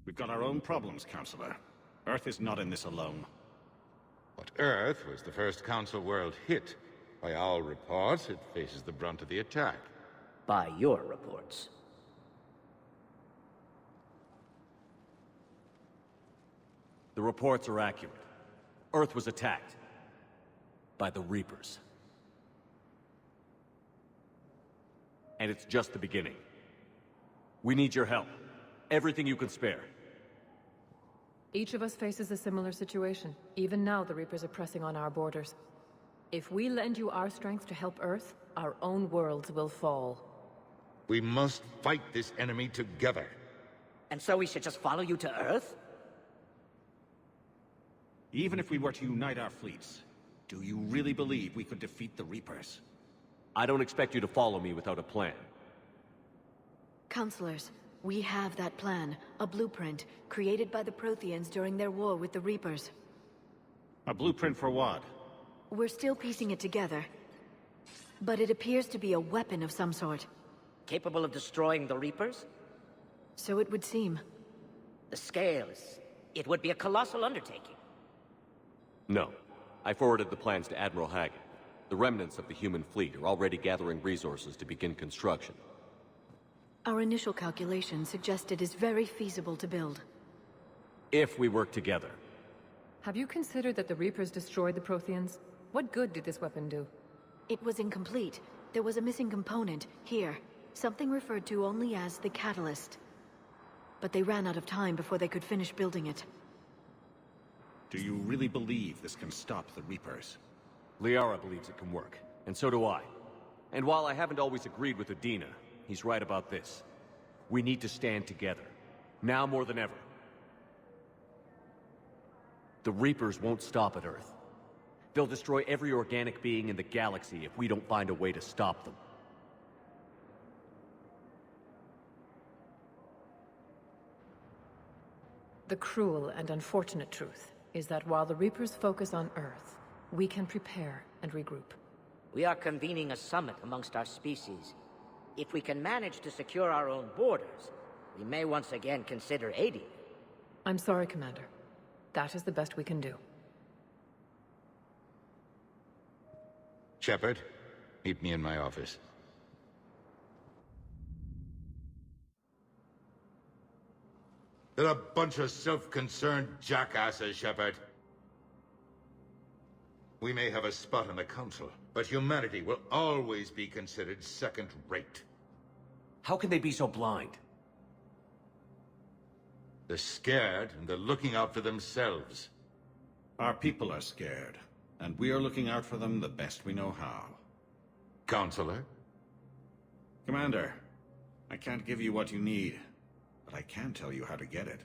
We've got our own problems, councilor. Earth is not in this alone. But Earth was the first Council world hit. By all reports, it faces the brunt of the attack. By your reports. The reports are accurate. Earth was attacked. By the Reapers. And it's just the beginning. We need your help. Everything you can spare. Each of us faces a similar situation. Even now, the Reapers are pressing on our borders. If we lend you our strength to help Earth, our own worlds will fall. We must fight this enemy together. And so we should just follow you to Earth? Even if we were to unite our fleets, do you really believe we could defeat the Reapers? I don't expect you to follow me without a plan. Councilors, we have that plan, a blueprint, created by the Protheans during their war with the Reapers. A blueprint for what? We're still piecing it together. But it appears to be a weapon of some sort. Capable of destroying the Reapers? So it would seem. The scales. It would be a colossal undertaking. No. I forwarded the plans to Admiral Hagen. The remnants of the human fleet are already gathering resources to begin construction. Our initial calculations suggest it is very feasible to build. If we work together. Have you considered that the Reapers destroyed the Protheans? What good did this weapon do? It was incomplete. There was a missing component, here. Something referred to only as the catalyst. But they ran out of time before they could finish building it. Do you really believe this can stop the Reapers? Liara believes it can work, and so do I. And while I haven't always agreed with Adina, he's right about this. We need to stand together. Now more than ever. The Reapers won't stop at Earth. They'll destroy every organic being in the galaxy if we don't find a way to stop them. The cruel and unfortunate truth is that while the Reapers focus on Earth, we can prepare and regroup. We are convening a summit amongst our species. If we can manage to secure our own borders, we may once again consider aiding. I'm sorry, Commander. That is the best we can do. Shepard, meet me in my office. They're a bunch of self-concerned jackasses, Shepard. We may have a spot on the Council, but humanity will always be considered second-rate. How can they be so blind? They're scared, and they're looking out for themselves. Our people are scared, and we are looking out for them the best we know how. Councilor? Commander, I can't give you what you need, but I can tell you how to get it.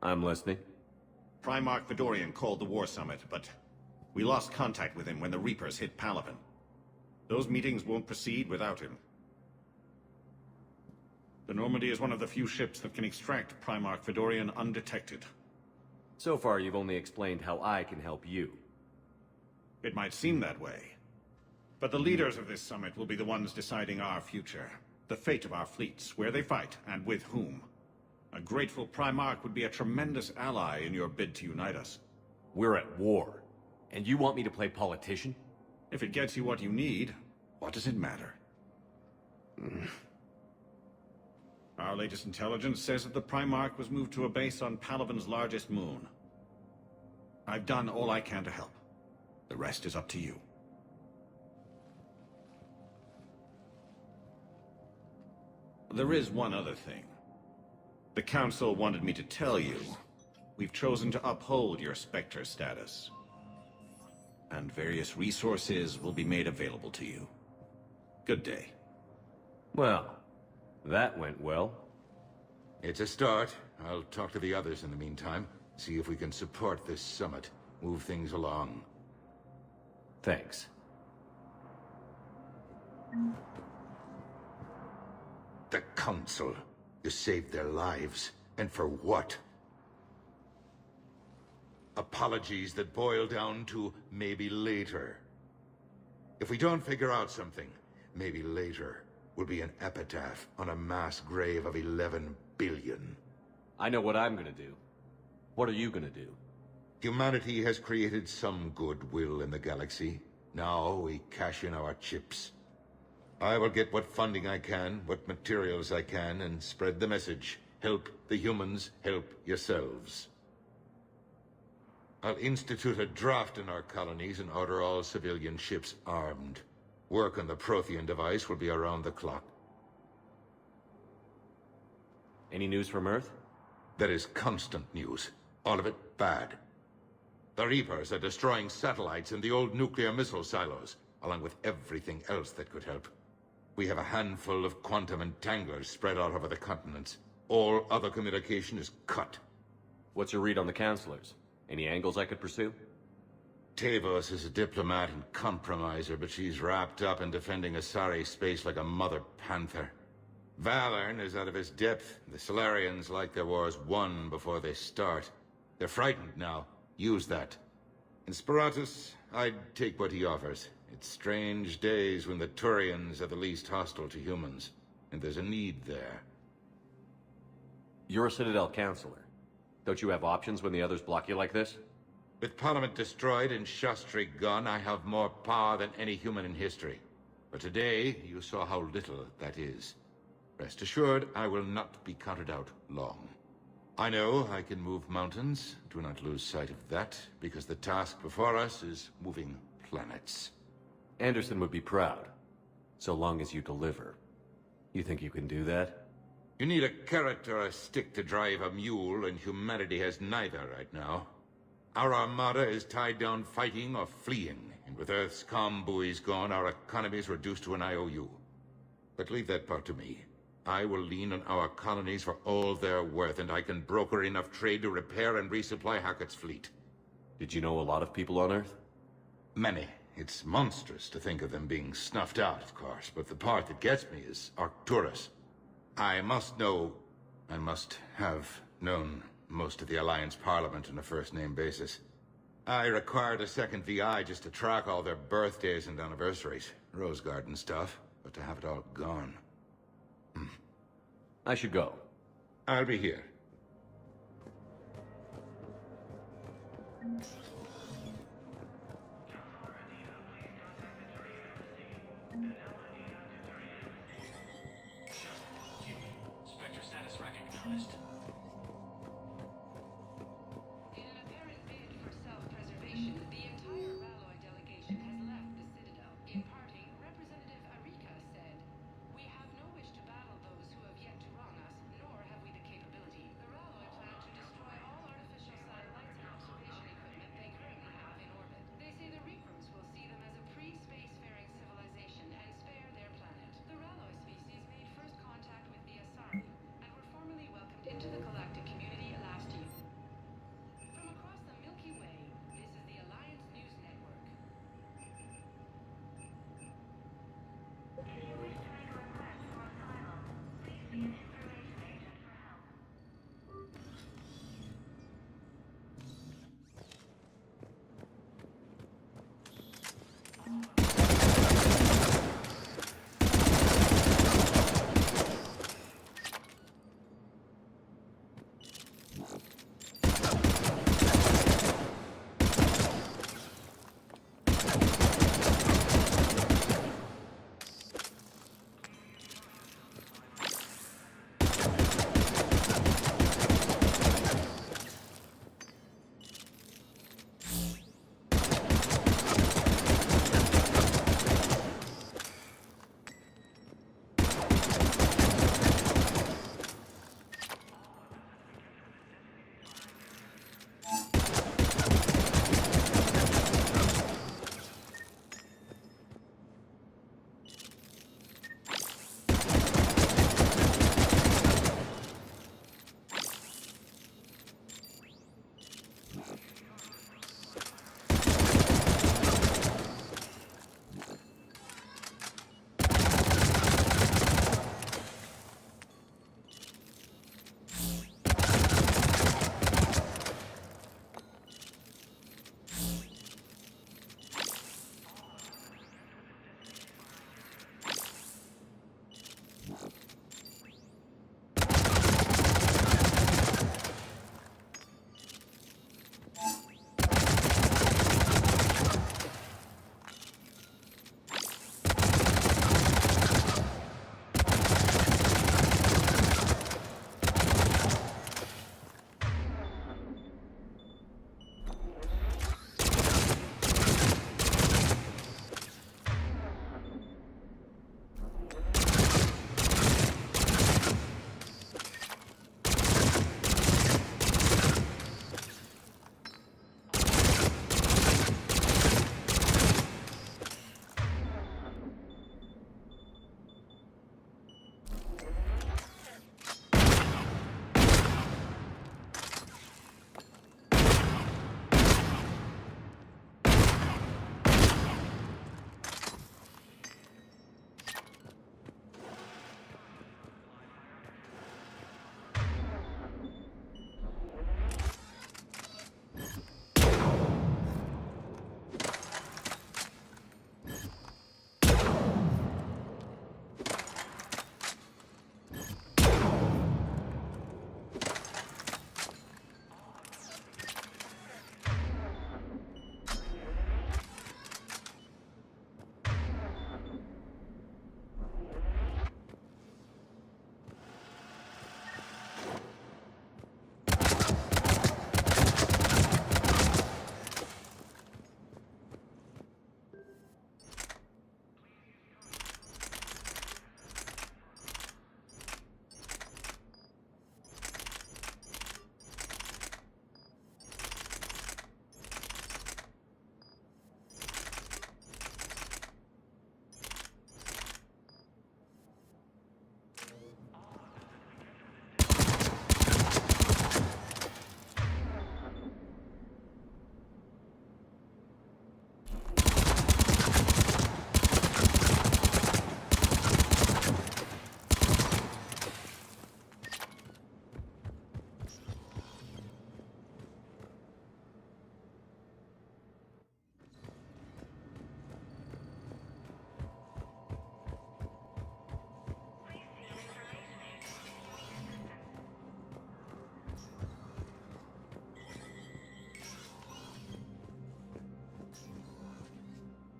I'm listening. Primarch Fedorian called the War Summit, but we lost contact with him when the Reapers hit Palven. Those meetings won't proceed without him. The Normandy is one of the few ships that can extract Primarch Fedorian undetected. So far, you've only explained how I can help you. It might seem that way. But the leaders of this summit will be the ones deciding our future. The fate of our fleets, where they fight, and with whom. A grateful Primarch would be a tremendous ally in your bid to unite us. We're at war. And you want me to play politician? If it gets you what you need, what does it matter? Our latest intelligence says that the Primarch was moved to a base on Palven's largest moon. I've done all I can to help. The rest is up to you. There is one other thing. The Council wanted me to tell you, we've chosen to uphold your Spectre status. And various resources will be made available to you. Good day. Well, that went well. It's a start. I'll talk to the others in the meantime. See if we can support this summit. Move things along. Thanks. The Council. You saved their lives. And for what? Apologies that boil down to maybe later. If we don't figure out something, maybe later will be an epitaph on a mass grave of 11 billion. I know what I'm gonna do. What are you gonna do? Humanity has created some goodwill in the galaxy. Now we cash in our chips. I will get what funding I can, what materials I can, and spread the message. Help the humans, help yourselves. I'll institute a draft in our colonies and order all civilian ships armed. Work on the Prothean device will be around the clock. Any news from Earth? There is constant news. All of it bad. The Reapers are destroying satellites and the old nuclear missile silos, along with everything else that could help. We have a handful of quantum entanglers spread out over the continents. All other communication is cut. What's your read on the councilors? Any angles I could pursue? Tavos is a diplomat and compromiser, but she's wrapped up in defending Asari space like a mother panther. Valern is out of his depth. The Solarians like their wars won before they start. They're frightened now. Use that. In Sparatus, I'd take what he offers. It's strange days when the Turians are the least hostile to humans, and there's a need there. You're a Citadel councilor. Don't you have options when the others block you like this? With Parliament destroyed and Shastri gone, I have more power than any human in history. But today, you saw how little that is. Rest assured, I will not be counted out long. I know I can move mountains. Do not lose sight of that, because the task before us is moving planets. Anderson would be proud, so long as you deliver. You think you can do that? You need a carrot or a stick to drive a mule, and humanity has neither right now. Our armada is tied down fighting or fleeing, and with Earth's comm buoys gone, our economy is reduced to an IOU. But leave that part to me. I will lean on our colonies for all they're worth, and I can broker enough trade to repair and resupply Hackett's fleet. Did you know a lot of people on Earth? Many. It's monstrous to think of them being snuffed out, of course, but the part that gets me is Arcturus. I must have known most of the Alliance Parliament on a first-name basis. I required a second VI just to track all their birthdays and anniversaries. Rose Garden stuff, but to have it all gone. I should go. I'll be here. Spectre status recognized. In an apparent bid for self-preservation, the entire Ralloy delegation has left the Citadel. In parting, Representative Arika said, "We have no wish to battle those who have yet to wrong us, nor have we the capability. The Ralloy plan to destroy all artificial satellites and observation equipment they currently have in orbit. They say the Reapers will see them as a pre-spacefaring civilization and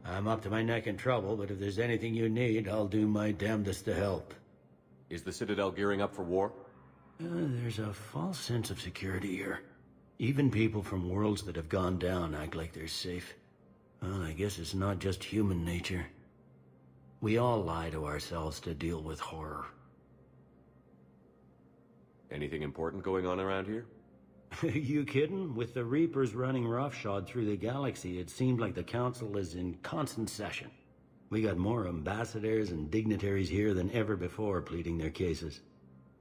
I'm up to my neck in trouble, but if there's anything you need, I'll do my damnedest to help. Is the Citadel gearing up for war? There's a false sense of security here. Even people from worlds that have gone down act like they're safe. Well, I guess it's not just human nature. We all lie to ourselves to deal with horror. Anything important going on around here? You kidding? With the Reapers running roughshod through the galaxy, it seemed like the Council is in constant session. We got more ambassadors and dignitaries here than ever before pleading their cases.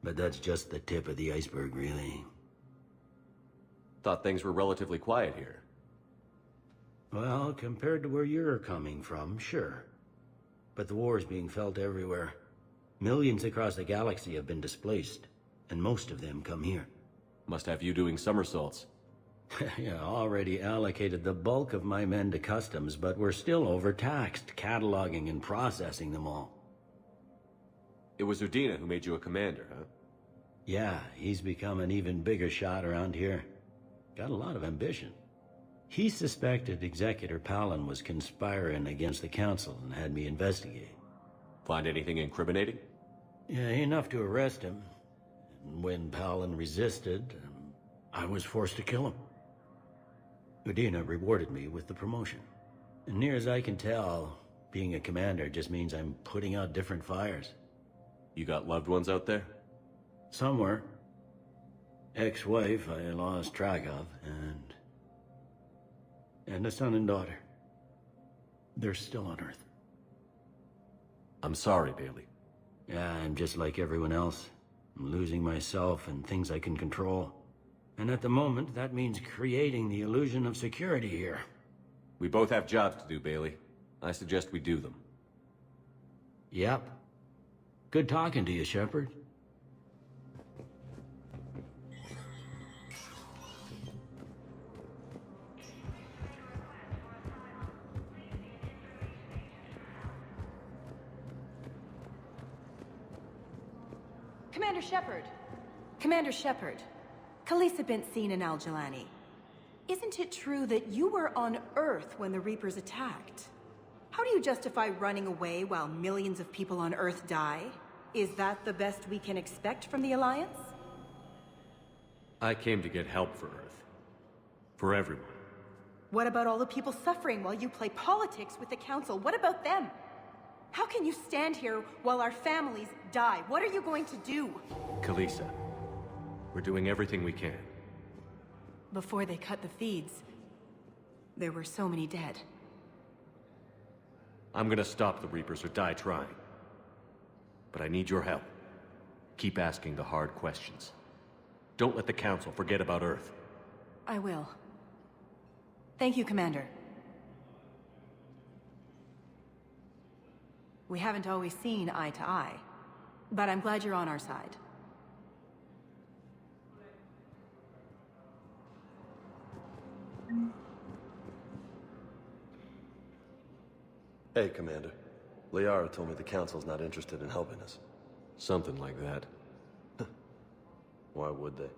But that's just the tip of the iceberg, really. Thought things were relatively quiet here. Well, compared to where you're coming from, sure. But the war's being felt everywhere. Millions across the galaxy have been displaced, and most of them come here. Must have you doing somersaults. Yeah, already allocated the bulk of my men to customs, but we're still overtaxed, cataloging and processing them all. It was Udina who made you a commander, huh? Yeah, he's become an even bigger shot around here. Got a lot of ambition. He suspected Executor Palven was conspiring against the Council and had me investigate. Find anything incriminating? Yeah, enough to arrest him. And when Palven resisted, I was forced to kill him. Udina rewarded me with the promotion. And near as I can tell, being a commander just means I'm putting out different fires. You got loved ones out there? Somewhere. Ex-wife I lost track of, and a son and daughter. They're still on Earth. I'm sorry, Bailey. Yeah, I'm just like everyone else. I'm losing myself and things I can control. And at the moment, that means creating the illusion of security here. We both have jobs to do, Bailey. I suggest we do them. Yep. Good talking to you, Shepard. Commander Shepard. Commander Shepard. Khaleesa bint Seen and Al-Jalani. Isn't it true that you were on Earth when the Reapers attacked? How do you justify running away while millions of people on Earth die? Is that the best we can expect from the Alliance? I came to get help for Earth. For everyone. What about all the people suffering while you play politics with the Council? What about them? How can you stand here while our families die? What are you going to do? Khaleesa, we're doing everything we can. Before they cut the feeds, there were so many dead. I'm gonna stop the Reapers or die trying. But I need your help. Keep asking the hard questions. Don't let the Council forget about Earth. I will. Thank you, Commander. We haven't always seen eye to eye, but I'm glad you're on our side. Hey, Commander. Liara told me the Council's not interested in helping us. Something like that. Why would they?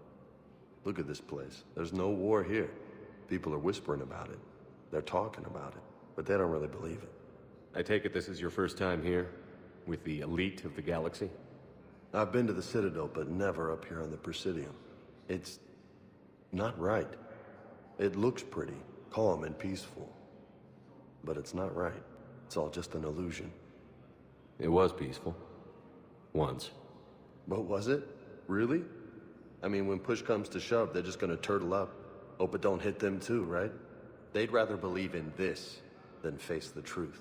Look at this place. There's no war here. People are whispering about it. They're talking about it, but they don't really believe it. I take it this is your first time here? With the elite of the galaxy? I've been to the Citadel, but never up here on the Presidium. It's not right. It looks pretty, calm and peaceful. But it's not right. It's all just an illusion. It was peaceful. Once. But was it? Really? I mean, when push comes to shove, they're just gonna turtle up. Hope it don't hit them too, right? They'd rather believe in this than face the truth.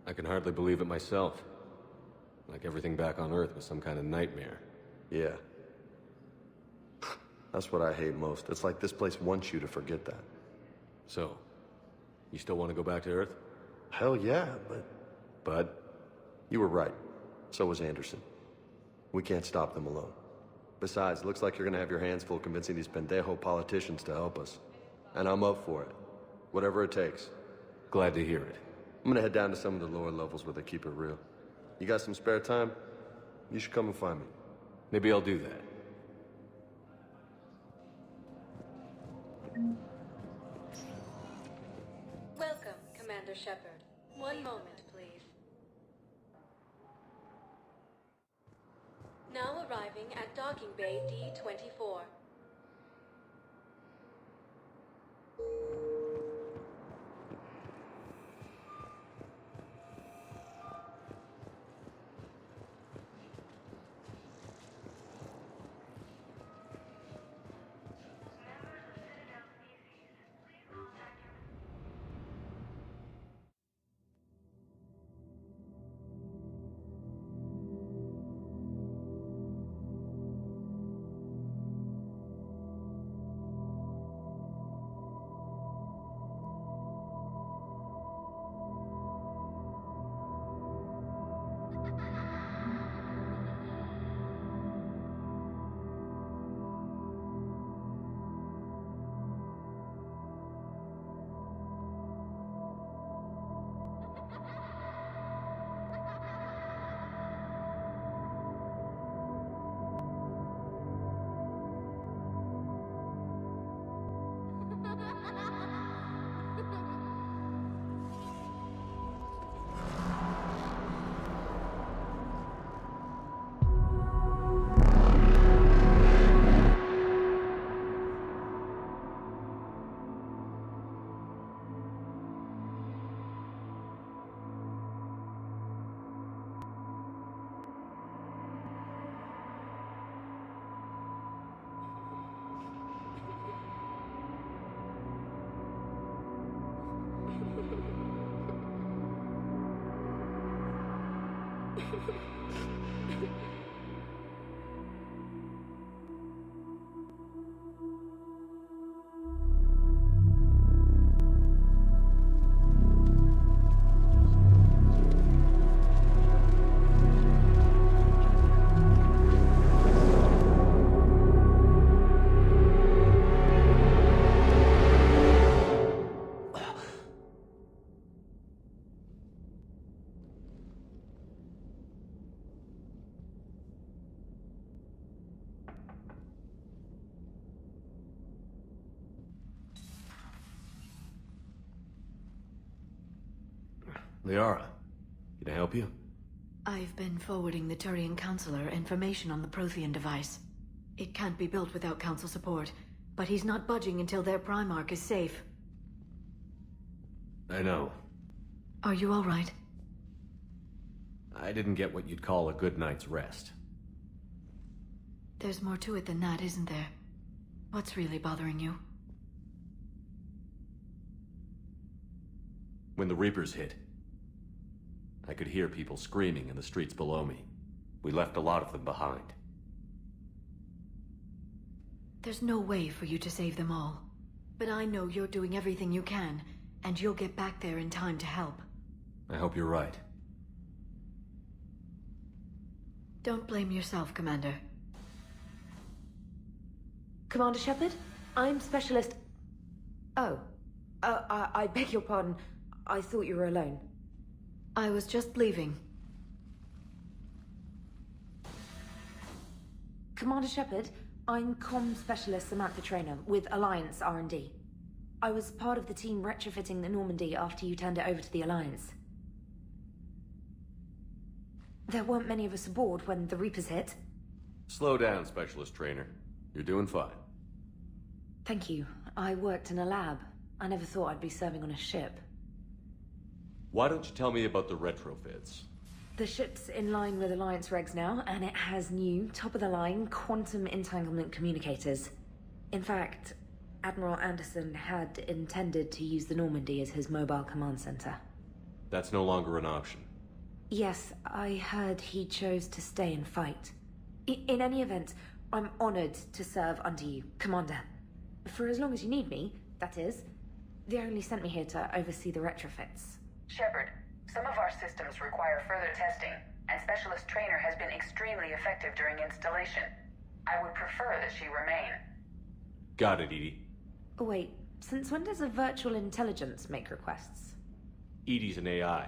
I can hardly believe it myself. Like everything back on Earth was some kind of nightmare. Yeah. That's what I hate most. It's like this place wants you to forget that. So, you still want to go back to Earth? Hell yeah, but you were right. So was Anderson. We can't stop them alone. Besides, looks like you're gonna have your hands full convincing these pendejo politicians to help us. And I'm up for it. Whatever it takes. Glad to hear it. I'm gonna head down to some of the lower levels where they keep it real. You got some spare time? You should come and find me. Maybe I'll do that. Welcome, Commander Shepard. One moment, please. Now arriving at docking bay D-24. Liara, can I help you? I've been forwarding the Turian councilor information on the Prothean device. It can't be built without council support, but he's not budging until their primarch is safe. I know. Are you all right? I didn't get what you'd call a good night's rest. There's more to it than that, isn't there? What's really bothering you? When the Reapers hit, I could hear people screaming in the streets below me. We left a lot of them behind. There's no way for you to save them all. But I know you're doing everything you can, and you'll get back there in time to help. I hope you're right. Don't blame yourself, Commander. Commander Shepard? I'm Specialist... Oh. I beg your pardon. I thought you were alone. I was just leaving. Commander Shepard, I'm Comm Specialist Samantha Traynor with Alliance R&D. I was part of the team retrofitting the Normandy after you turned it over to the Alliance. There weren't many of us aboard when the Reapers hit. Slow down, Specialist Trainer. You're doing fine. Thank you. I worked in a lab. I never thought I'd be serving on a ship. Why don't you tell me about the retrofits? The ship's in line with Alliance regs now, and it has new, top-of-the-line, quantum entanglement communicators. In fact, Admiral Anderson had intended to use the Normandy as his mobile command center. That's no longer an option. Yes, I heard he chose to stay and fight. In any event, I'm honored to serve under you, Commander. For as long as you need me, that is. They only sent me here to oversee the retrofits. Shepard, some of our systems require further testing, and Specialist Trainer has been extremely effective during installation. I would prefer that she remain. Got it, Edie. Oh, wait, since when does a virtual intelligence make requests? Edie's an AI,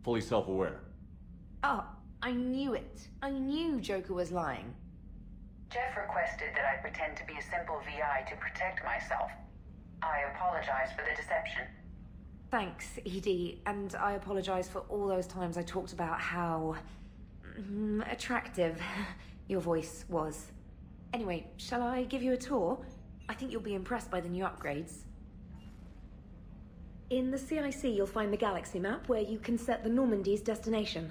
fully self-aware. Oh, I knew it. I knew Joker was lying. Jeff requested that I pretend to be a simple VI to protect myself. I apologize for the deception. Thanks, Edie, and I apologize for all those times I talked about how... attractive your voice was. Anyway, shall I give you a tour? I think you'll be impressed by the new upgrades. In the CIC, you'll find the galaxy map where you can set the Normandy's destination.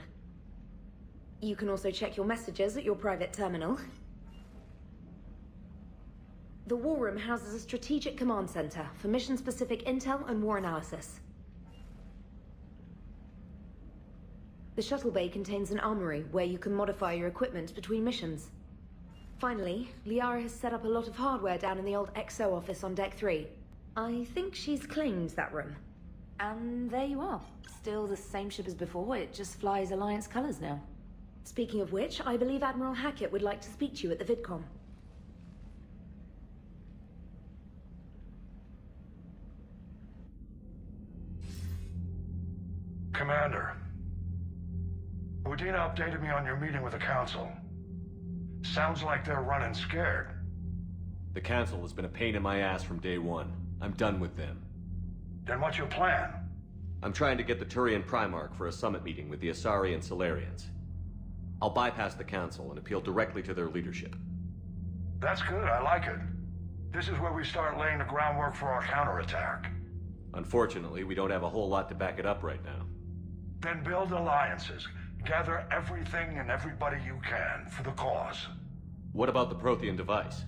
You can also check your messages at your private terminal. The War Room houses a strategic command center for mission-specific intel and war analysis. The shuttle bay contains an armory where you can modify your equipment between missions. Finally, Liara has set up a lot of hardware down in the old XO office on Deck 3. I think she's claimed that room. And there you are. Still the same ship as before, it just flies Alliance colors now. Speaking of which, I believe Admiral Hackett would like to speak to you at the VidCom. Commander, Udina updated me on your meeting with the Council. Sounds like they're running scared. The Council has been a pain in my ass from day one. I'm done with them. Then what's your plan? I'm trying to get the Turian primarch for a summit meeting with the Asari and Solarians. I'll bypass the Council and appeal directly to their leadership. That's good, I like it. This is where we start laying the groundwork for our counterattack. Unfortunately, we don't have a whole lot to back it up right now. Then build alliances. Gather everything and everybody you can for the cause. What about the Prothean device?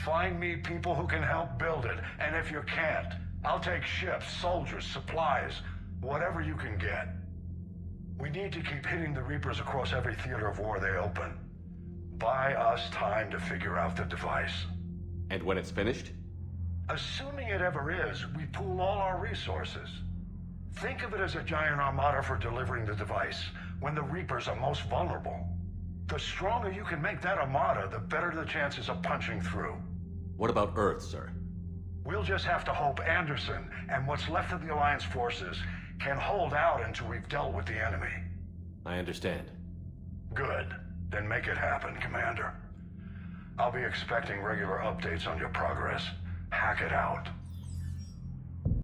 Find me people who can help build it, and if you can't, I'll take ships, soldiers, supplies, whatever you can get. We need to keep hitting the Reapers across every theater of war they open. Buy us time to figure out the device. And when it's finished? Assuming it ever is, we pool all our resources. Think of it as a giant armada for delivering the device, when the Reapers are most vulnerable. The stronger you can make that armada, the better the chances of punching through. What about Earth, sir? We'll just have to hope Anderson, and what's left of the Alliance forces, can hold out until we've dealt with the enemy. I understand. Good. Then make it happen, Commander. I'll be expecting regular updates on your progress. Hack it out.